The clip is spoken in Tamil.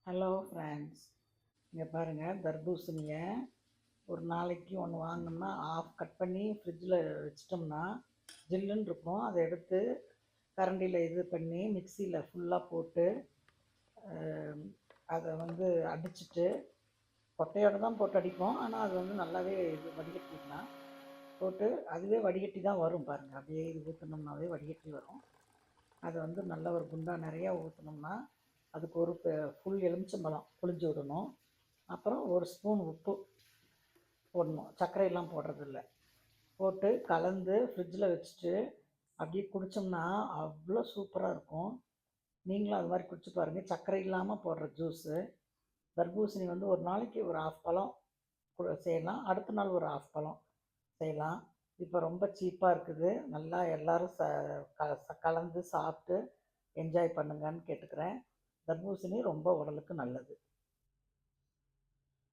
ஹலோ ஃப்ரெண்ட்ஸ், இங்கே பாருங்கள். தர்பூசணியை ஒரு நாளைக்கு ஒன்று வாங்கினோம்னா ஆஃப் கட் பண்ணி ஃப்ரிட்ஜில் வச்சிட்டோம்னா ஜில்லுன்னு இருக்கும். அதை எடுத்து கரண்டியில் இது பண்ணி மிக்சியில் ஃபுல்லாக போட்டு அதை அடிச்சுட்டு கொட்டையோடு தான் போட்டு அடிப்போம். ஆனால் அது நல்லாவே இது வடிகட்டிடலாம். போட்டு அதுவே வடிகட்டி தான் வரும் பாருங்கள். அப்படியே இது ஊற்றினோம்னாவே வடிகட்டி வரும். அதை நல்ல ஒரு குண்டா நிறையா ஊற்றினோம்னா அதுக்கு ஒரு ஃபுல் எலுமிச்சம்பழம் புளிஞ்சு விடணும். அப்புறம் ஒரு ஸ்பூன் உப்பு போடணும். சர்க்கரையெல்லாம் போடுறதில்ல. போட்டு கலந்து ஃப்ரிட்ஜில் வச்சுட்டு அப்படியே குடித்தோம்னா அவ்வளோ சூப்பராக இருக்கும். நீங்களும் அது மாதிரி குடிச்சு பாருங்கள். சர்க்கரை இல்லாமல் போடுற ஜூஸு. தர்பூசணி ஒரு நாளைக்கு ஒரு ஆஃப் பழம் செய்யலாம். அடுத்த நாள் ஒரு ஆஃப் பழம் செய்யலாம். இப்போ ரொம்ப சீப்பாக இருக்குது. நல்லா எல்லோரும் கலந்து சாப்பிட்டு என்ஜாய் பண்ணுங்கன்னு கேட்டுக்கிறேன். தர்பூசணி ரொம்ப உடலுக்கு நல்லது.